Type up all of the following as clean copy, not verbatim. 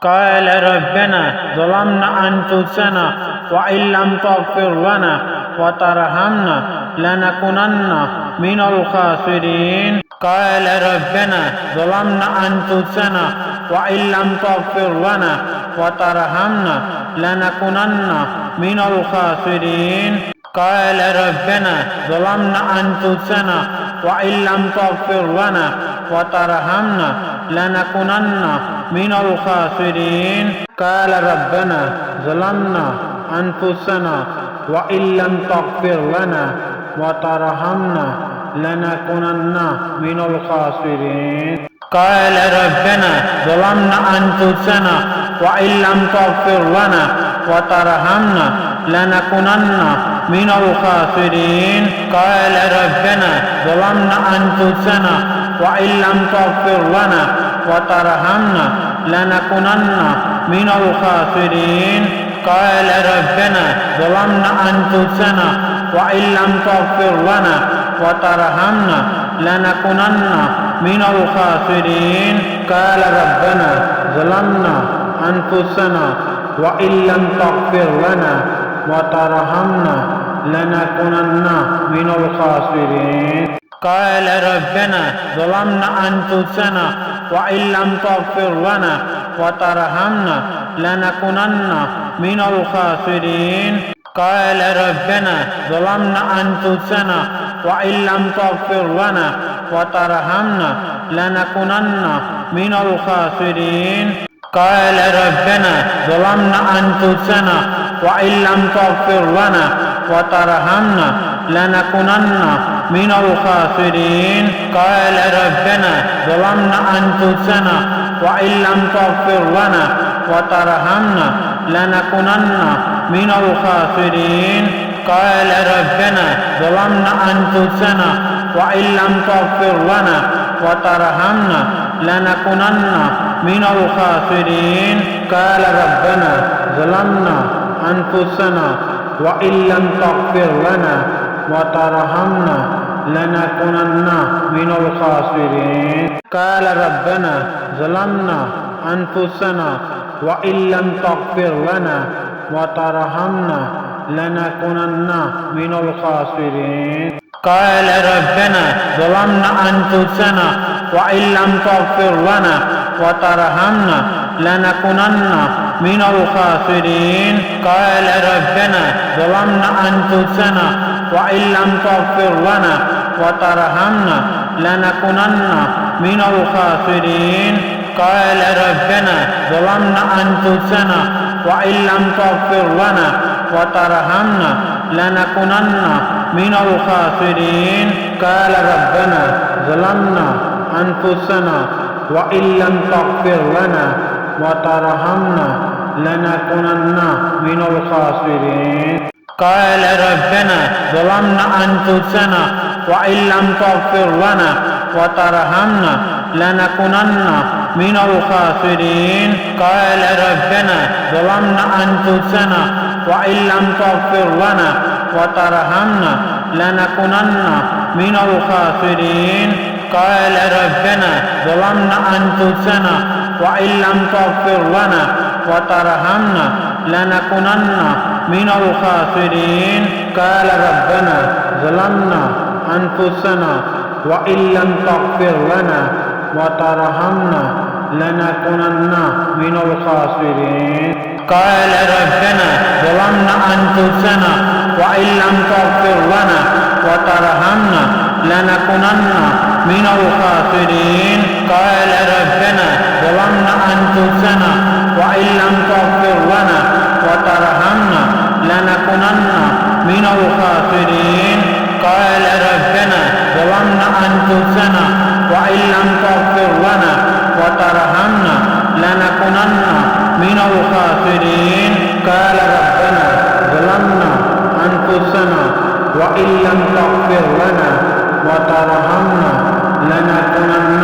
قال ربنا ظلمنا أنفسنا وإن لم تغفر لنا وترحمنا لنكونن من الخاسرين قال ربنا ظلمنا أنفسنا وإن لم تغفر لنا وترحمنا لنكونن من الخاسرين قال ربنا ظلمنا أنفسنا وإن لم تغفر لنا وترحمنا لنكونن من الخاسرين قال ربنا ظلمنا أنفسنا وإن لم تغفر لنا وترحمنا لنكونن من الخاسرين قال ربنا ظلمنا أنفسنا وإن لم تغفر لنا وترحمنا لنكونن من الخاسرين قال ربنا ظلمنا أنفسنا وإن لم تغفر لنا وترحمنا لنكونن من الخاسرين قال ربنا ظلمنا أنفسنا وإن لم تغفر لنا وترحمنا لنكونن من الخاسرين قال ربنا ظلمنا أنفسنا وإن لم تغفر لنا وترحمنا لنكونن من الخاسرين قال ربنا ظلمنا أنفسنا وإن لم تغفر لنا وترحمنا لنكونن من الخاسرين قال ربنا ظلمنا أنفسنا وإن لم تغفر لنا وترحمنا لنكونن من الخاسرين قال ربنا ظلمنا أنفسنا وإن لم تغفر لنا وترحمنا لنكونن من الخاسرين قال ربنا ظلمنا أنفسنا وإن لم تغفر لنا وترحمنا لنكونن من الخاسرين قال ربنا ظلمنا أنفسنا وإن لم تغفر لنا وترحمنا لنكونن من الخاسرين قال ربنا ظلمنا أنفسنا وإن لم تغفر لنا وترحمنا لنكونن من الخاسرين قال ربنا ظلمنا أنفسنا وإن لم تغفر لنا وترحمنا لنكونن من الخاسرين قال ربنا ظلمنا أنفسنا وإن لم تغفر لنا وترحمنا لنكونن من الخاسرين قال ربنا ظلمنا أنفسنا وإن لم تغفر لنا وترحمنا لنكونن من الخاسرين قال ربنا ظلمنا أنفسنا وإن لم تغفر لنا وترحمنا لنكونن من الخاسرين قال ربنا ظلمنا أنفسنا وإن لم تغفر لنا وترحمنا لنكونن من الخاسرين قال ربنا ظلمنا أنفسنا وإن لم تغفر لنا وترحمنا لنكونن من الخاسرين قال ربنا ظلمنا أنفسنا وإن لم تغفر لنا وترحمنا لنكونن من الخاسرين قال ربنا ظلمنا أنفسنا وإن لم تغفر لنا وترحمنا لنكونن من الخاسرين قال ربنا ظلمنا أنفسنا وإن لم تغفر لنا وترحمنا لنكونن من الخاسرين قال ربنا ظلمنا أنفسنا وإن لم تغفر لنا وترحمنا لنكونن من الخاسرين قال ربنا ظلمنا أنفسنا وإن لم تغفر لنا وترحمنا لنكونن من الخاسرين قال ربنا ظلمنا أنفسنا وإن لم تغفر لنا وترحمنا لنكونن من الخاسرين قال ربنا ظلمنا أنفسنا وإن لم تغفر لنا وترحمنا لنكونن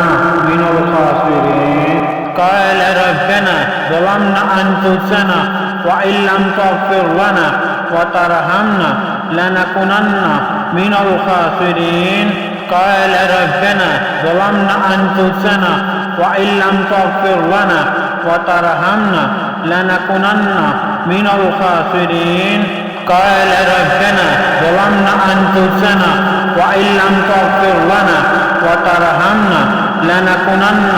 من الخاسرين قال ربنا ظلمنا أنفسنا وإن لم تغفر لنا وترحمنا لنكونن من الخاسرين قال ربنا ظلمنا أنفسنا وإن لم تغفر لنا وترحمنا لنكونن من الخاسرين قال ربنا ظلمنا أنفسنا وإن لم تغفر لنا وترحمنا لنكونن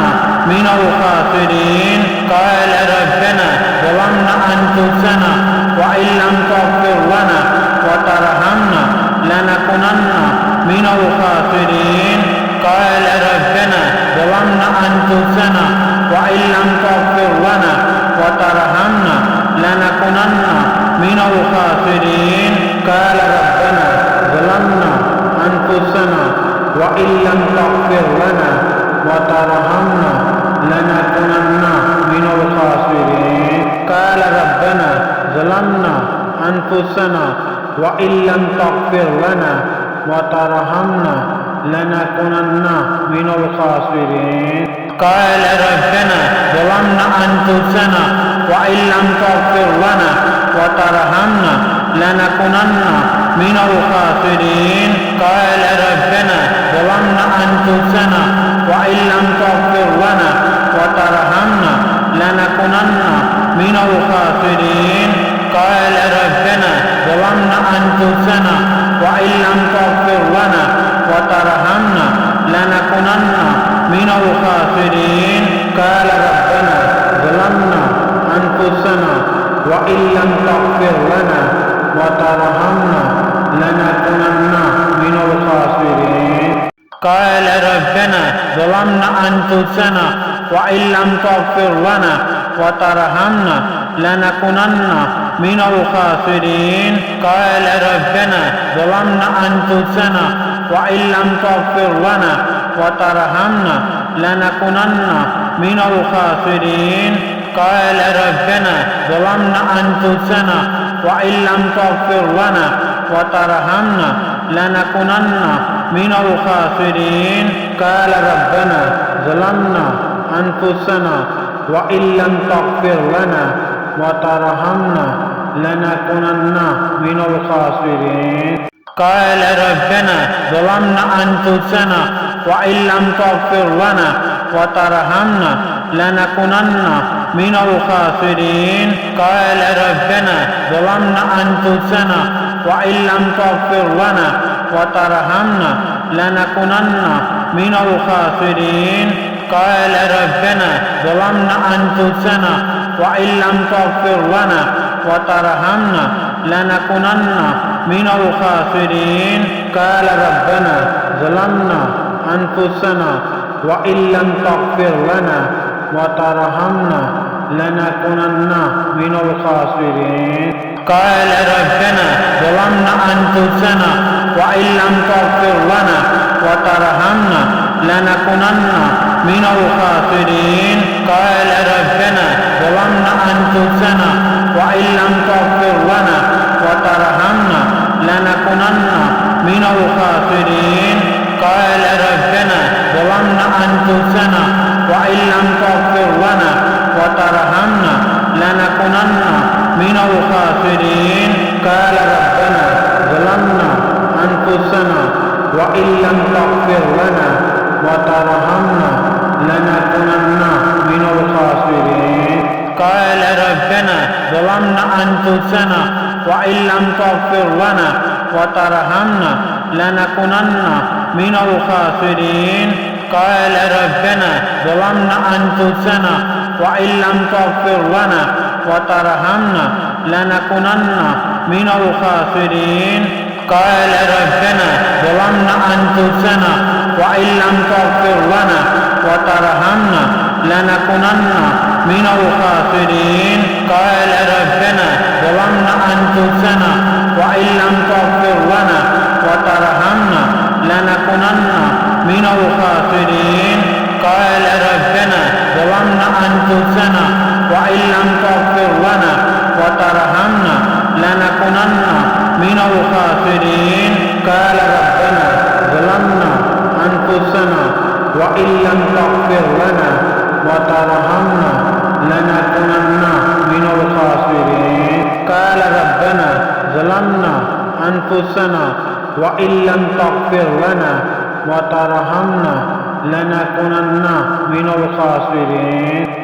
من الخاسرين قال ربنا ظلمنا أنفسنا وإن لم تغفر لنا وترحمنا لنكونن من الخاسرين قال ربنا ظلمنا أنفسنا وإن لم تغفر لنا وترحمنا لنكونن من الخاسرين قال ربنا ظلمنا أنفسنا وإن لم تغفر لنا وترحمنا لنكونن من الخاسرين قال ربنا ظلمنا أنفسنا وإن لم تغفر لنا وترحمنا لنكونن من الخاسرين قال ربنا ظلمنا أنفسنا وإن لم تغفر لنا وترحمنا لنكونن من الخاسرين قال ربنا ظلمنا أنفسنا وإن لم تغفر لنا وترحمنا لنكونن من الخاسرين قال ربنا ظلمنا أنفسنا وإن لم تغفر لنا وترحمنا لنكونن من الخاسرين قال ربنا ظلمنا أنفسنا وإن لم تغفر لنا وترحمنا لنكونن من الخاسرين قال ربنا ظلمنا أنفسنا وإن لم تغفر لنا وترحمنا لنكونن من الخاسرين قال ربنا ظلمنا أنفسنا وإن لم تغفر لنا وترحمنا لنكونن من الخاسرين قال ربنا ظلمنا أنفسنا وإن لم تغفر لنا وترحمنا لنكونن من الخاسرين قال ربنا ظلمنا أنفسنا وإن لم تغفر لنا وترحمنا لنكونن من الخاسرين قال ربنا ظلمنا أنفسنا وإن لم تغفر لنا وترحمنا لنكونن من الخاسرين قال ربنا ظلمنا أنفسنا وإن لم تغفر لنا وترحمنا لنكونن من الخاسرين قال ربنا ظلمنا أنفسنا وإن لم تغفر لنا وترحمنا لنكونن من الخاسرين قال ربنا ظلمنا أنفسنا وإن لم تغفر لنا وترحمنا لنكونن من الخاسرين قال ربنا ظلمنا أنفسنا وإن لم تغفر لنا وترحمنا لنكونن من الخاسرين قال ربنا ظلمنا أنفسنا وإن لم تغفر لنا وترحمنا لنكونن من الخاسرين قال ربنا ظلمنا أنفسنا وإن لم تغفر لنا وترحمنا لنكونن من الخاسرين قال ربنا ظلمنا أنفسنا وإن لم تغفر لنا وترحمنا لنكونن من الخاسرين قال ربنا ظلمنا أنفسنا وإن لم تغفر لنا وترحمنا لنكونن من الخاسرين قال ربنا ظلمنا أنفسنا وإن لم تغفر لنا وترحمنا لنكونن من الخاسرين قال ربنا ظلمنا أنفسنا وإن لم تغفر لنا وترحمنا لنكونن من الخاسرين قال ربنا ظلمنا أنفسنا وإن لم تغفر لنا وترحمنا لنكونن من الخاسرين قال ربنا ظلمنا أنفسنا وإن لم تغفر لنا وترحمنا لنكونن من الخاسرين قال ربنا ظلمنا أنفسنا وإن لم تغفر لنا وترحمنا لنكونن من الخاسرين قال ربنا ظلمنا أنفسنا وإن لم تغفر لنا وترحمنا لنكونن من الخاسرين